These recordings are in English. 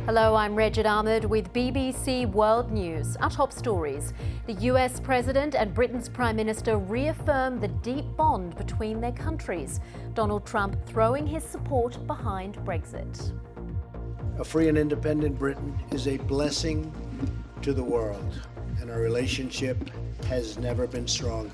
Hello, I'm Rejid Ahmed with BBC World News. Our top stories. The US President and Britain's Prime Minister reaffirm the deep bond between their countries. Donald Trump throwing his support behind Brexit. A free and independent Britain is a blessing to the world, and our relationship has never been stronger.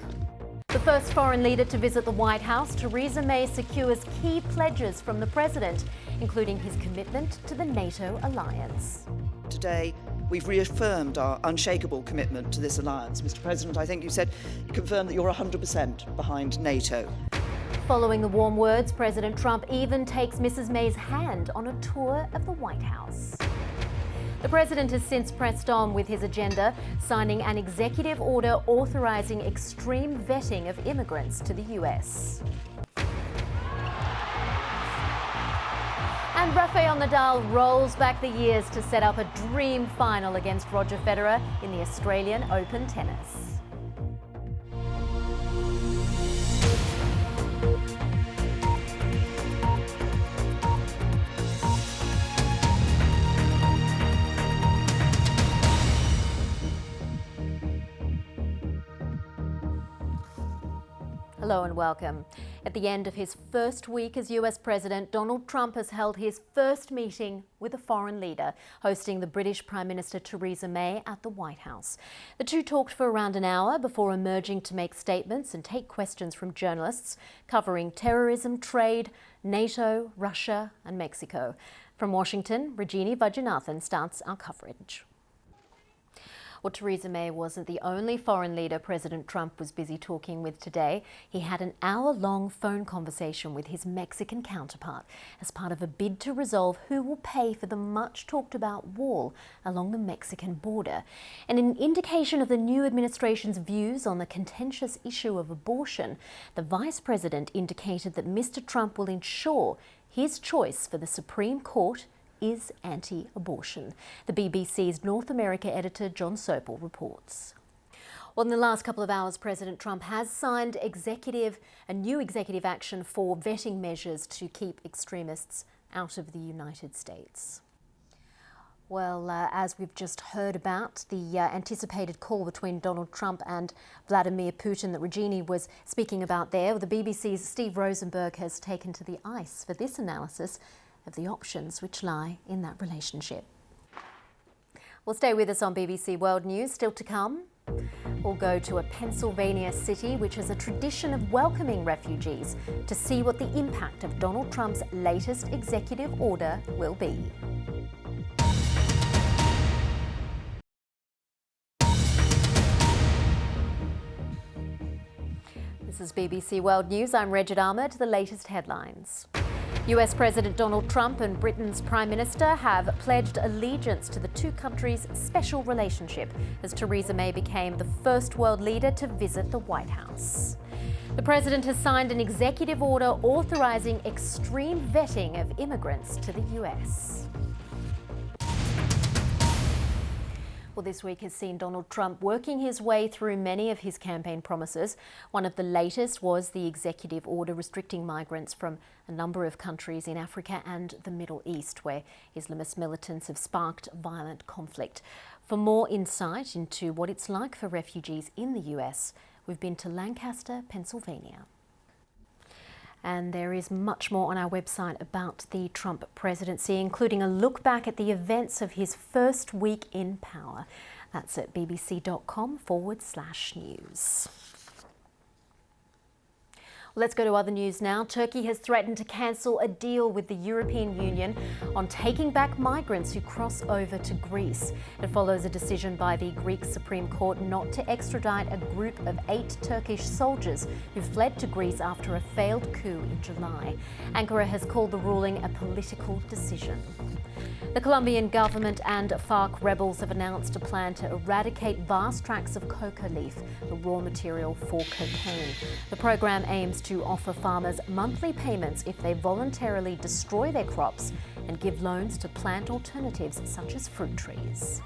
The first foreign leader to visit the White House, Theresa May secures key pledges from the President, including his commitment to the NATO alliance. Today, we've reaffirmed our unshakable commitment to this alliance. Mr. President, I think you confirmed that you're 100% behind NATO. Following the warm words, President Trump even takes Mrs. May's hand on a tour of the White House. The President has since pressed on with his agenda, signing an executive order authorising extreme vetting of immigrants to the US. And Rafael Nadal rolls back the years to set up a dream final against Roger Federer in the Australian Open tennis. Hello and welcome. At the end of his first week as US President, Donald Trump has held his first meeting with a foreign leader, hosting the British Prime Minister Theresa May at the White House. The two talked for around an hour before emerging to make statements and take questions from journalists, covering terrorism, trade, NATO, Russia and Mexico. From Washington, Rajini Vajanathan starts our coverage. Well, Theresa May wasn't the only foreign leader President Trump was busy talking with today. He had an hour-long phone conversation with his Mexican counterpart as part of a bid to resolve who will pay for the much-talked-about wall along the Mexican border. And in indication of the new administration's views on the contentious issue of abortion, the Vice President indicated that Mr. Trump will ensure his choice for the Supreme Court is anti-abortion. The BBC's North America editor John Sopel reports. Well, in the last couple of hours, President Trump has signed a new executive action for vetting measures to keep extremists out of the United States. Well, as we've just heard about, the anticipated call between Donald Trump and Vladimir Putin that Rajini was speaking about there, the BBC's Steve Rosenberg has taken to the ice for this analysis of the options which lie in that relationship. Well, stay with us on BBC World News. Still to come, we'll go to a Pennsylvania city which has a tradition of welcoming refugees to see what the impact of Donald Trump's latest executive order will be. This is BBC World News. I'm Rejid Ahmed. The latest headlines. US President Donald Trump and Britain's Prime Minister have pledged allegiance to the two countries' special relationship as Theresa May became the first world leader to visit the White House. The President has signed an executive order authorising extreme vetting of immigrants to the US. Well, this week has seen Donald Trump working his way through many of his campaign promises. One of the latest was the executive order restricting migrants from a number of countries in Africa and the Middle East, where Islamist militants have sparked violent conflict. For more insight into what it's like for refugees in the US, we've been to Lancaster, Pennsylvania. And there is much more on our website about the Trump presidency, including a look back at the events of his first week in power. That's at bbc.com/news. Let's go to other news now. Turkey has threatened to cancel a deal with the European Union on taking back migrants who cross over to Greece. It follows a decision by the Greek Supreme Court not to extradite a group of 8 Turkish soldiers who fled to Greece after a failed coup in July. Ankara has called the ruling a political decision. The Colombian government and FARC rebels have announced a plan to eradicate vast tracts of coca leaf, the raw material for cocaine. The program aims to offer farmers monthly payments if they voluntarily destroy their crops and give loans to plant alternatives such as fruit trees.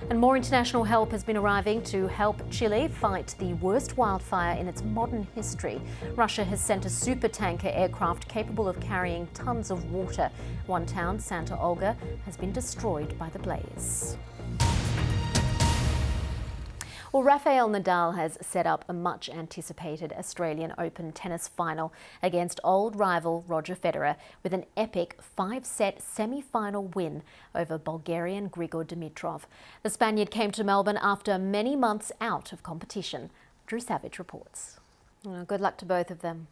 And more international help has been arriving to help Chile fight the worst wildfire in its modern history. Russia has sent a supertanker aircraft capable of carrying tons of water. One town, Santa Olga, has been destroyed by the blaze. Well, Rafael Nadal has set up a much-anticipated Australian Open tennis final against old rival Roger Federer with an epic 5-set semi-final win over Bulgarian Grigor Dimitrov. The Spaniard came to Melbourne after many months out of competition. Drew Savage reports. Good luck to both of them.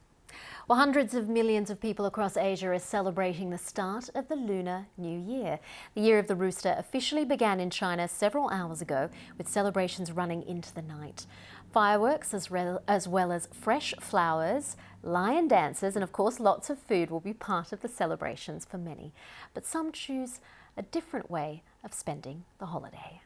Well, hundreds of millions of people across Asia are celebrating the start of the Lunar New Year. The Year of the Rooster officially began in China several hours ago, with celebrations running into the night. Fireworks as well as fresh flowers, lion dances and of course lots of food will be part of the celebrations for many. But some choose a different way of spending the holiday.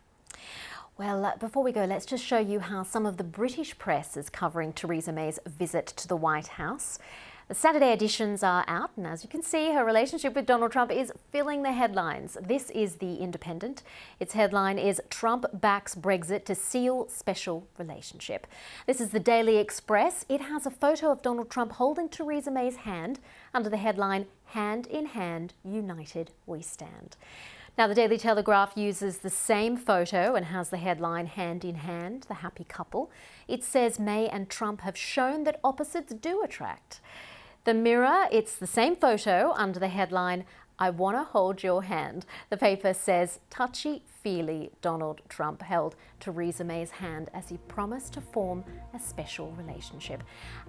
Well, before we go, let's just show you how some of the British press is covering Theresa May's visit to the White House. The Saturday editions are out, and as you can see, her relationship with Donald Trump is filling the headlines. This is The Independent. Its headline is "Trump backs Brexit to seal special relationship." This is the Daily Express. It has a photo of Donald Trump holding Theresa May's hand under the headline, "Hand in hand, united we stand." Now, the Daily Telegraph uses the same photo and has the headline, "Hand in hand, the happy couple." It says May and Trump have shown that opposites do attract. The Mirror, it's the same photo under the headline, "I want to hold your hand." The paper says touchy-feely Donald Trump held Theresa May's hand as he promised to form a special relationship.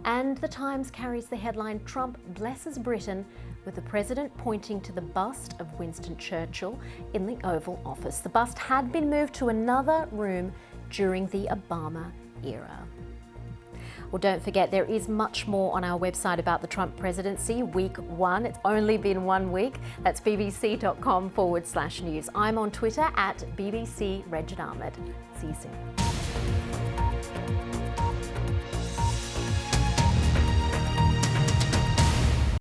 And the Times carries the headline, "Trump blesses Britain," with the president pointing to the bust of Winston Churchill in the Oval Office. The bust had been moved to another room during the Obama era. Well, don't forget, there is much more on our website about the Trump presidency, week 1. It's only been 1 week. That's bbc.com/news. I'm on Twitter at BBC Regid Ahmed. See you soon.